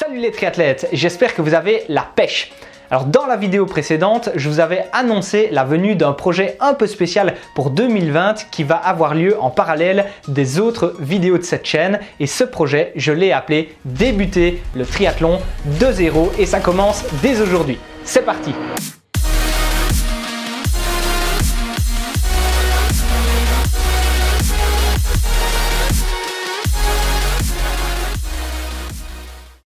Salut les triathlètes, j'espère que vous avez la pêche. Alors dans la vidéo précédente, je vous avais annoncé la venue d'un projet un peu spécial pour 2020 qui va avoir lieu en parallèle des autres vidéos de cette chaîne. Et ce projet, je l'ai appelé Débuter le triathlon de zéro et ça commence dès aujourd'hui. C'est parti!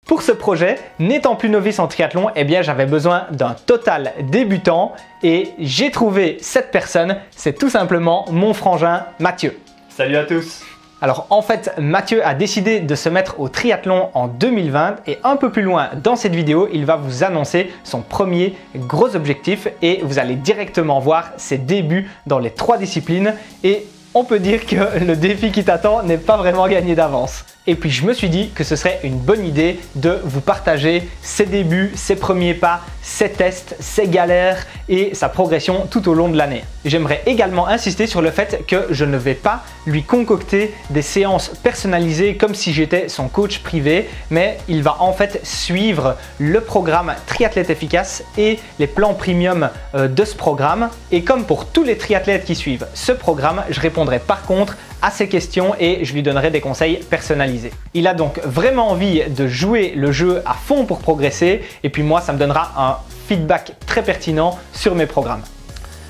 Pour ce projet, n'étant plus novice en triathlon, eh bien j'avais besoin d'un total débutant et j'ai trouvé cette personne, c'est tout simplement mon frangin Mathieu. Salut à tous! Alors en fait, Mathieu a décidé de se mettre au triathlon en 2020 et un peu plus loin dans cette vidéo, il va vous annoncer son premier gros objectif et vous allez directement voir ses débuts dans les 3 disciplines et on peut dire que le défi qui t'attend n'est pas vraiment gagné d'avance. Et puis je me suis dit que ce serait une bonne idée de vous partager ses débuts, ses premiers pas, ses tests, ses galères et sa progression tout au long de l'année. J'aimerais également insister sur le fait que je ne vais pas lui concocter des séances personnalisées comme si j'étais son coach privé, mais il va en fait suivre le programme Triathlète Efficace et les plans premium de ce programme. Et comme pour tous les triathlètes qui suivent ce programme, je répondrai par contre à ses questions et je lui donnerai des conseils personnalisés. Il a donc vraiment envie de jouer le jeu à fond pour progresser et puis moi ça me donnera un feedback très pertinent sur mes programmes.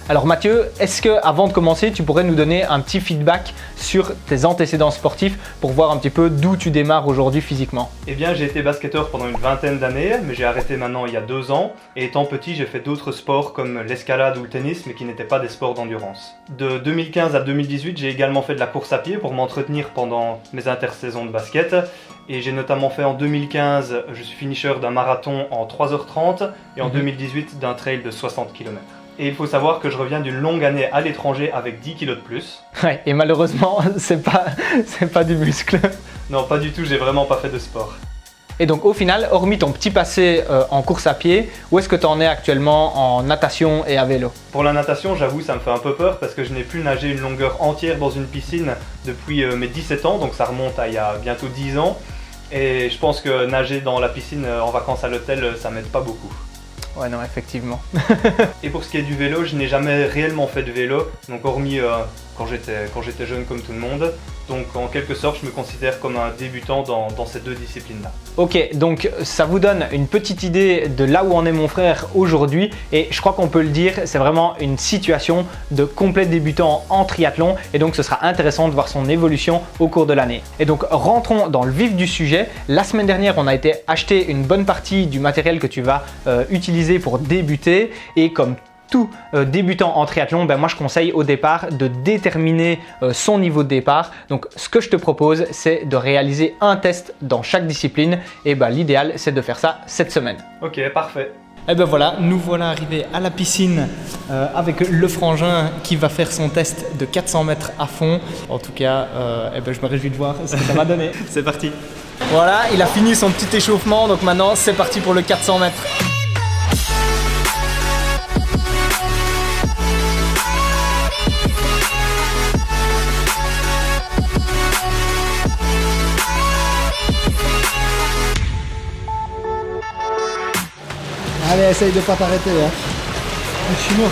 Alors Mathieu, est-ce que avant de commencer, tu pourrais nous donner un petit feedback sur tes antécédents sportifs pour voir un petit peu d'où tu démarres aujourd'hui physiquement? Eh bien, j'ai été basketteur pendant une vingtaine d'années, mais j'ai arrêté maintenant il y a 2 ans. Et étant petit, j'ai fait d'autres sports comme l'escalade ou le tennis, mais qui n'étaient pas des sports d'endurance. De 2015 à 2018, j'ai également fait de la course à pied pour m'entretenir pendant mes intersaisons de basket. Et j'ai notamment fait en 2015, je suis finisher d'un marathon en 3h30 et en 2018 d'un trail de 60 km. Et il faut savoir que je reviens d'une longue année à l'étranger avec 10 kg de plus. Ouais, et malheureusement, c'est pas du muscle. Non, pas du tout, j'ai vraiment pas fait de sport. Et donc au final, hormis ton petit passé en course à pied, où est-ce que tu en es actuellement en natation et à vélo? Pour la natation, j'avoue, ça me fait un peu peur parce que je n'ai plus nagé une longueur entière dans une piscine depuis mes 17 ans, donc ça remonte à il y a bientôt 10 ans. Et je pense que nager dans la piscine en vacances à l'hôtel, ça m'aide pas beaucoup. Ouais, non, effectivement. Et pour ce qui est du vélo, je n'ai jamais réellement fait de vélo, donc hormis quand j'étais jeune comme tout le monde. Donc en quelque sorte, je me considère comme un débutant dans ces 2 disciplines-là. Ok, donc ça vous donne une petite idée de là où en est mon frère aujourd'hui et je crois qu'on peut le dire, c'est vraiment une situation de complet débutant en triathlon et donc ce sera intéressant de voir son évolution au cours de l'année. Et donc rentrons dans le vif du sujet. La semaine dernière, on a été acheter une bonne partie du matériel que tu vas utiliser pour débuter et comme tout débutant en triathlon, ben moi je conseille au départ de déterminer son niveau de départ. Donc ce que je te propose, c'est de réaliser un test dans chaque discipline et ben, l'idéal c'est de faire ça cette semaine. Ok, parfait. Et ben voilà, nous voilà arrivés à la piscine avec le frangin qui va faire son test de 400 mètres à fond. En tout cas, ben je me réjouis de voir ce que ça va donner. C'est parti. Voilà, il a fini son petit échauffement, donc maintenant c'est parti pour le 400 mètres. Allez, essaye de pas t'arrêter, hein. Je suis mort.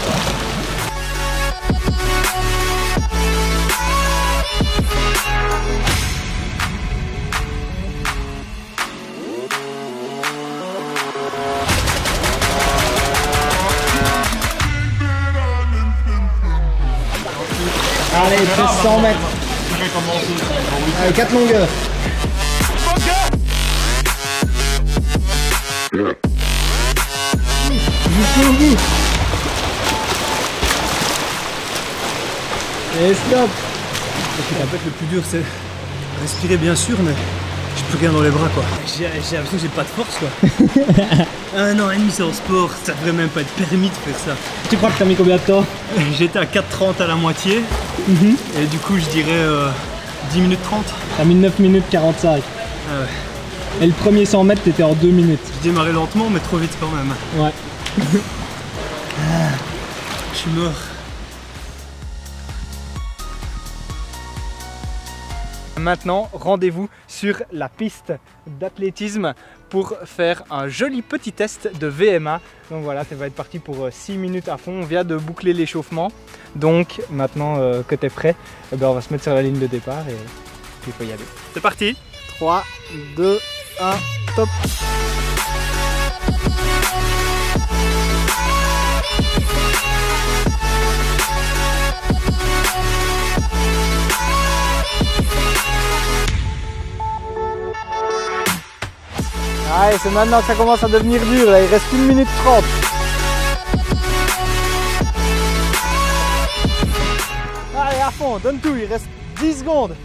Allez, 100 mètres. Allez, 4 longueurs. Jusqu'au bout. Et stop. En fait, le plus dur, c'est respirer, bien sûr, mais j'ai plus rien dans les bras, quoi. J'ai l'impression que j'ai pas de force, quoi. 1 an et demi, c'est en sport, ça devrait même pas être permis de faire ça. Tu crois que t'as mis combien de temps? J'étais à 4,30 à la moitié, et du coup, je dirais 10 minutes 30. T'as mis 9 minutes 45. Ah ouais. Et le premier 100 mètres, t'étais en 2 minutes. J'ai démarré lentement, mais trop vite quand même. Ouais. Je suis mort. Maintenant, rendez-vous sur la piste d'athlétisme pour faire un joli petit test de VMA. Donc voilà, ça va être parti pour 6 minutes à fond. On vient de boucler l'échauffement. Donc maintenant que tu es prêt, eh ben, on va se mettre sur la ligne de départ et puis il faut y aller. C'est parti. 3, 2, 1, top. Allez, c'est maintenant que ça commence à devenir dur, là. Il reste 1 minute 30. Allez, à fond, donne tout, il reste 10 secondes.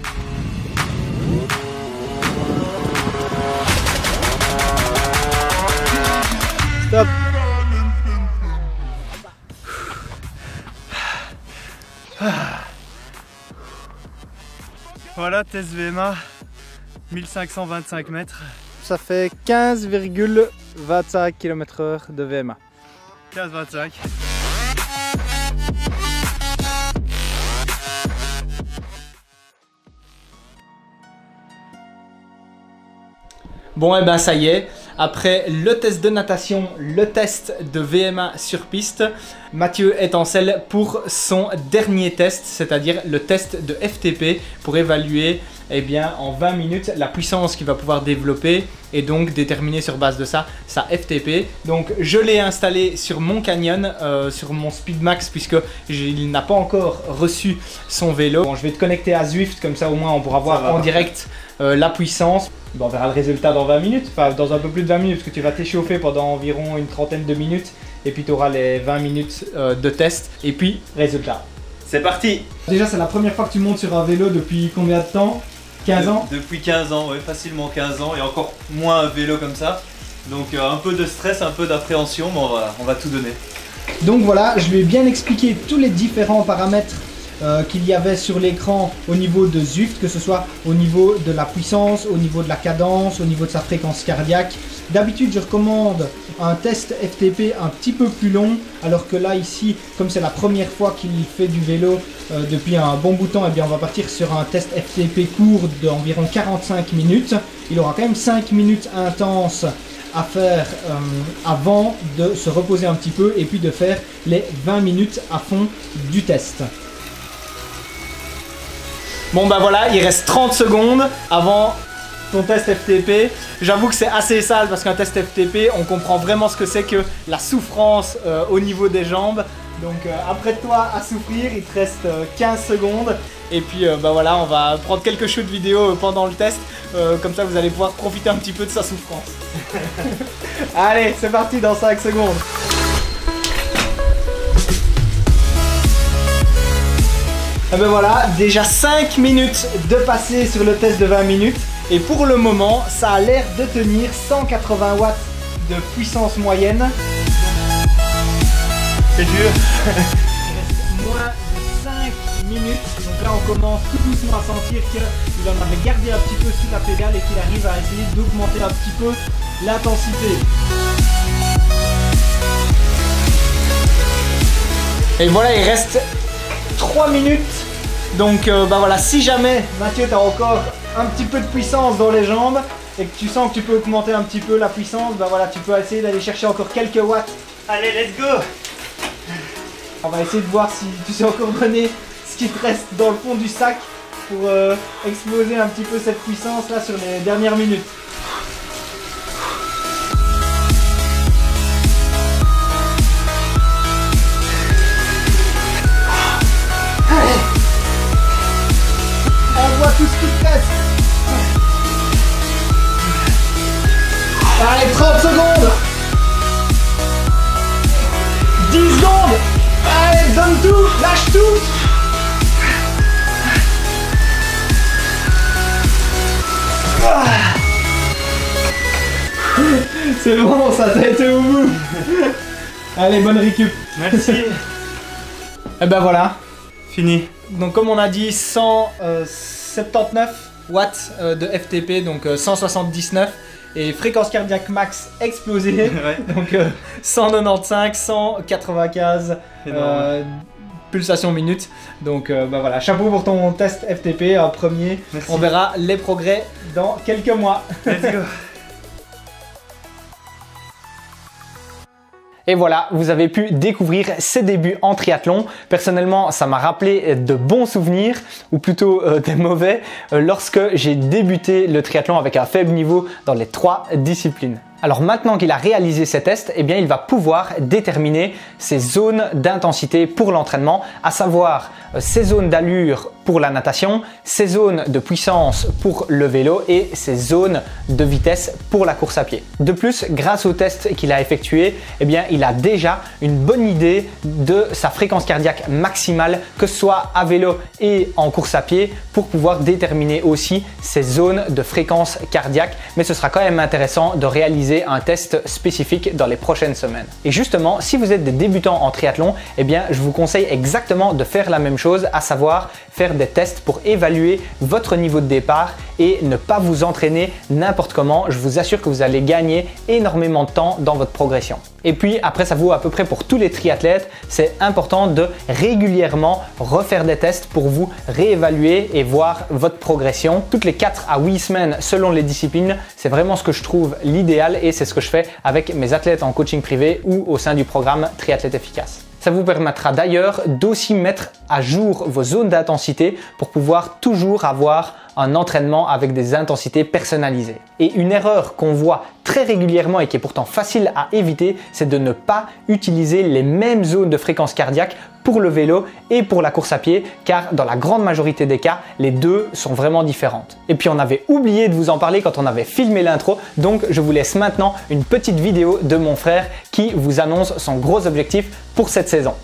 Stop. Voilà, test VMA, 1525 mètres. Ça fait 15,25 km/h de VMA. 15-25. Bon, et ben ça y est, après le test de natation, le test de VMA sur piste, Mathieu est en selle pour son dernier test, c'est-à-dire le test de FTP pour évaluer en 20 minutes la puissance qu'il va pouvoir développer et donc déterminer sur base de ça sa FTP. Donc je l'ai installé sur mon Canyon, sur mon Speedmax puisque il n'a pas encore reçu son vélo. Bon, je vais te connecter à Zwift, comme ça au moins on pourra voir en direct la puissance. Bon, on verra le résultat dans 20 minutes, enfin dans un peu plus de 20 minutes parce que tu vas t'échauffer pendant environ une trentaine de minutes et puis tu auras les 20 minutes de test et puis résultat. C'est parti! Déjà c'est la première fois que tu montes sur un vélo depuis combien de temps? 15 ans? Depuis 15 ans, oui, facilement 15 ans et encore moins un vélo comme ça. Donc un peu de stress, un peu d'appréhension, mais on va tout donner. Donc voilà, je vais bien expliquer tous les différents paramètres qu'il y avait sur l'écran au niveau de Zwift, que ce soit au niveau de la puissance, au niveau de la cadence, au niveau de sa fréquence cardiaque. D'habitude je recommande un test FTP un petit peu plus long, alors que là ici, comme c'est la première fois qu'il fait du vélo depuis un bon bout de temps, eh bien on va partir sur un test FTP court d'environ 45 minutes. Il aura quand même 5 minutes intenses à faire avant de se reposer un petit peu et puis de faire les 20 minutes à fond du test. Bon bah voilà, il reste 30 secondes avant ton test FTP. J'avoue que c'est assez sale parce qu'un test FTP, on comprend vraiment ce que c'est que la souffrance au niveau des jambes. Donc après toi à souffrir, il te reste 15 secondes. Et puis bah voilà, on va prendre quelques shoots vidéo pendant le test. Comme ça vous allez pouvoir profiter un petit peu de sa souffrance. Allez, c'est parti dans 5 secondes. Et ben voilà, déjà 5 minutes de passer sur le test de 20 minutes. Et pour le moment, ça a l'air de tenir 180 watts de puissance moyenne. C'est dur. Il reste moins de 5 minutes. Donc là, on commence tout doucement à sentir qu'il en avait gardé un petit peu sous la pédale et qu'il arrive à essayer d'augmenter un petit peu l'intensité. Et voilà, il reste 3 minutes. Donc bah voilà, si jamais Mathieu t'as encore un petit peu de puissance dans les jambes et que tu sens que tu peux augmenter un petit peu la puissance, bah voilà, tu peux essayer d'aller chercher encore quelques watts. Allez, let's go! On va essayer de voir si tu sais encore donner ce qui te reste dans le fond du sac pour exploser un petit peu cette puissance là sur les dernières minutes. Tout ce qui te reste. Allez, 30 secondes. 10 secondes. Allez, donne tout, lâche tout. C'est bon, ça t'a été au bout. Allez, bonne récup. Merci. Et ben voilà. Fini. Donc comme on a dit, 179 watts de FTP, donc 179 et fréquence cardiaque max explosée, Ouais. donc 195, 195 pulsations minutes. Donc bah voilà, chapeau pour ton test FTP, un premier. Merci. On verra les progrès dans quelques mois. Let's go. Et voilà, vous avez pu découvrir ses débuts en triathlon. Personnellement, ça m'a rappelé de bons souvenirs, ou plutôt des mauvais, lorsque j'ai débuté le triathlon avec un faible niveau dans les 3 disciplines. Alors maintenant qu'il a réalisé ces tests, eh bien, il va pouvoir déterminer ses zones d'intensité pour l'entraînement, à savoir ses zones d'allure pour la natation, ses zones de puissance pour le vélo et ses zones de vitesse pour la course à pied. De plus, grâce aux tests qu'il a effectués, eh bien, il a déjà une bonne idée de sa fréquence cardiaque maximale, que ce soit à vélo et en course à pied, pour pouvoir déterminer aussi ses zones de fréquence cardiaque. Mais ce sera quand même intéressant de réaliser un test spécifique dans les prochaines semaines. Et justement, si vous êtes des débutants en triathlon, eh bien, je vous conseille exactement de faire la même chose, à savoir faire des tests pour évaluer votre niveau de départ et ne pas vous entraîner n'importe comment. Je vous assure que vous allez gagner énormément de temps dans votre progression. Et puis après, ça vaut à peu près pour tous les triathlètes, c'est important de régulièrement refaire des tests pour vous réévaluer et voir votre progression. Toutes les 4 à 8 semaines selon les disciplines, c'est vraiment ce que je trouve l'idéal et c'est ce que je fais avec mes athlètes en coaching privé ou au sein du programme Triathlète Efficace. Ça vous permettra d'ailleurs d'aussi mettre à jour vos zones d'intensité pour pouvoir toujours avoir un entraînement avec des intensités personnalisées. Et une erreur qu'on voit très régulièrement et qui est pourtant facile à éviter, c'est de ne pas utiliser les mêmes zones de fréquence cardiaque pour le vélo et pour la course à pied, car dans la grande majorité des cas, les deux sont vraiment différentes. Et puis on avait oublié de vous en parler quand on avait filmé l'intro, donc je vous laisse maintenant une petite vidéo de mon frère qui vous annonce son gros objectif pour cette saison.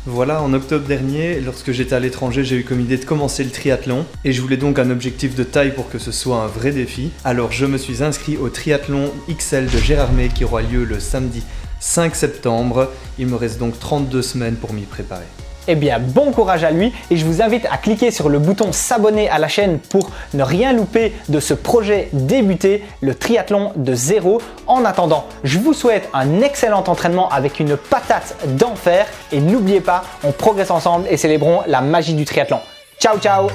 Voilà, en octobre dernier, lorsque j'étais à l'étranger, j'ai eu comme idée de commencer le triathlon et je voulais donc un objectif de taille pour que ce soit un vrai défi. Alors je me suis inscrit au triathlon XL de Gérardmer qui aura lieu le samedi 5 septembre. Il me reste donc 32 semaines pour m'y préparer. Eh bien, bon courage à lui et je vous invite à cliquer sur le bouton s'abonner à la chaîne pour ne rien louper de ce projet débuté, le triathlon de zéro. En attendant, je vous souhaite un excellent entraînement avec une patate d'enfer et n'oubliez pas, on progresse ensemble et célébrons la magie du triathlon. Ciao, ciao!